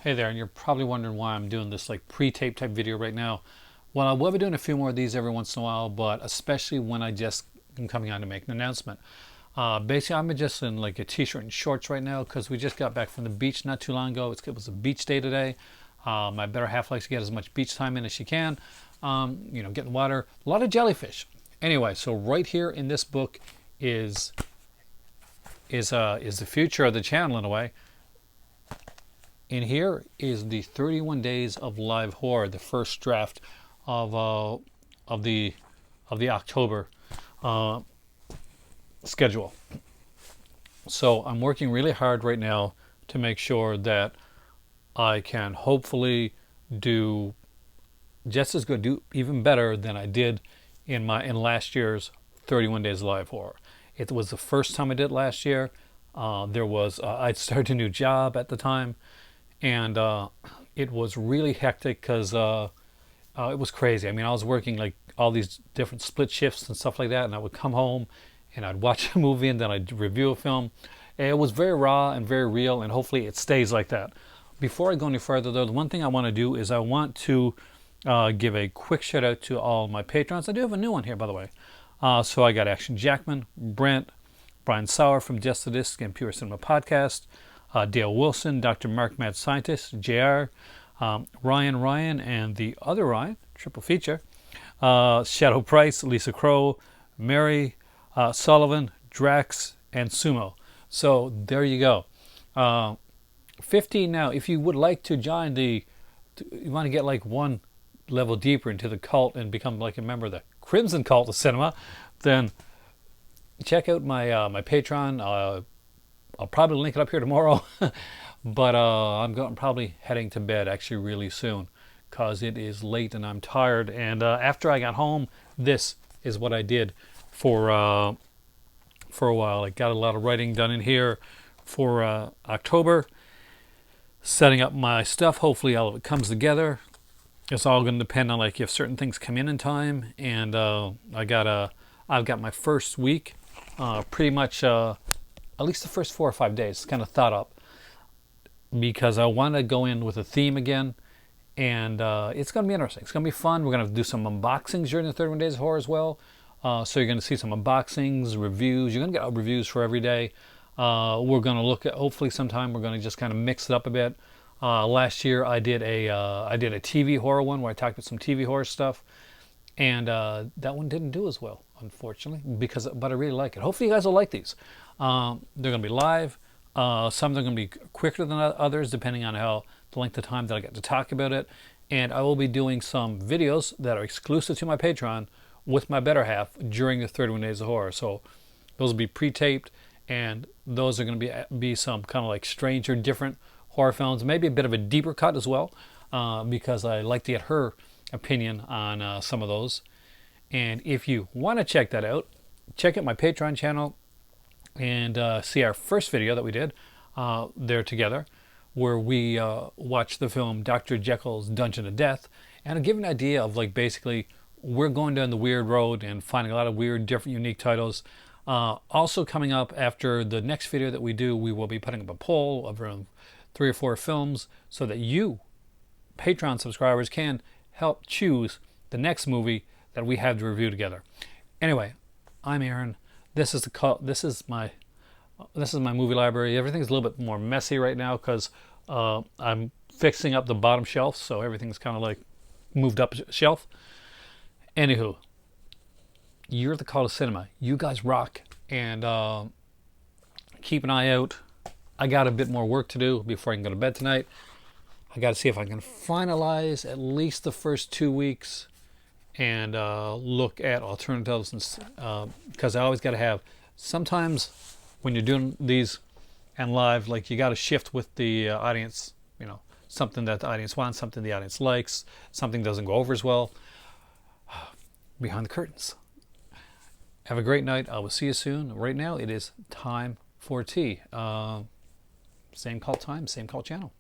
Hey there, and you're probably wondering why I'm doing this like pre-tape type video right now. Well, I will be doing a few more of these every once in a while, but especially when I just am coming on to make an announcement. Basically, I'm just in like a t-shirt and shorts right now because we just got back from the beach not too long ago. It was a beach day today. My better half likes to get as much beach time in as she can. Get in the water. A lot of jellyfish. Anyway, so right here in this book is the future of the channel in a way. And here is the 31 days of live horror, the first draft of the October schedule. So I'm working really hard right now to make sure that I can hopefully do just as good, do even better than I did in last year's 31 days of live horror. It was the first time I did it last year. I'd started a new job at the time. And it was really hectic because it was crazy. I mean, I was working like all these different split shifts and stuff like that, and I would come home and I'd watch a movie and then I'd review a film. And it was very raw and very real, and hopefully it stays like that. Before I go any further, though, the one thing I want to do is I want to give a quick shout out to all my patrons. I do have a new one here, by the way. So I got Action Jackman, Brent, Brian Sauer from Just the Disc and Pure Cinema Podcast, Dale Wilson, Dr. Mark Mad Scientist, JR, Ryan, and the other Ryan, triple feature, Shadow Price, Lisa Crow, Mary, Sullivan, Drax, and Sumo. So there you go. 15 now. If you would like to join you want to get like one level deeper into the cult and become like a member of the Crimson Cult of Cinema, then check out my Patreon. I'll probably link it up here tomorrow, but I'm probably heading to bed actually really soon because it is late and I'm tired. And after I got home, this is what I did for a while. I got a lot of writing done in here for October, setting up my stuff. Hopefully all of it comes together. It's all going to depend on like if certain things come in time. And I've got my first week pretty much. At least the first 4 or 5 days, kind of thought up because I want to go in with a theme again, and it's going to be interesting. It's going to be fun. We're going to do some unboxings during the 31 Days of Horror as well. So you're going to see some unboxings, reviews. You're going to get reviews for every day. We're going to look at, hopefully sometime, we're going to just kind of mix it up a bit. Last year I did a TV horror one where I talked about some TV horror stuff, and that one didn't do as well, unfortunately, but I really like it. Hopefully you guys will like these. They're going to be live. Some are going to be quicker than others, depending on the length of time that I get to talk about it. And I will be doing some videos that are exclusive to my Patreon with my better half during the 31 Days of Horror. So those will be pre-taped, and those are going to be some kind of like strange or different horror films, maybe a bit of a deeper cut as well, because I like to get her opinion on some of those. And if you want to check that out, check out my Patreon channel and see our first video that we did there together, where we watched the film Dr. Jekyll's Dungeon of Death, and to give an idea of like basically we're going down the weird road and finding a lot of weird, different, unique titles. Also coming up after the next video that we do, we will be putting up a poll of around 3 or 4 films so that you, Patreon subscribers, can help choose the next movie that we have to review together. Anyway, I'm Aaron. This is my movie library. Everything's a little bit more messy right now because I'm fixing up the bottom shelf, so everything's kind of like moved up shelf. Anywho, you're the Cult of Cinema. You guys rock, and keep an eye out. I got a bit more work to do before I can go to bed tonight. I got to see if I can finalize at least the first 2 weeks and look at alternatives, because I always got to have, sometimes when you're doing these and live, like you got to shift with the audience, something that the audience wants, something the audience likes, something doesn't go over as well. Behind the curtains. Have a great night. I will see you soon. Right now it is time for tea. Same call time, same call channel.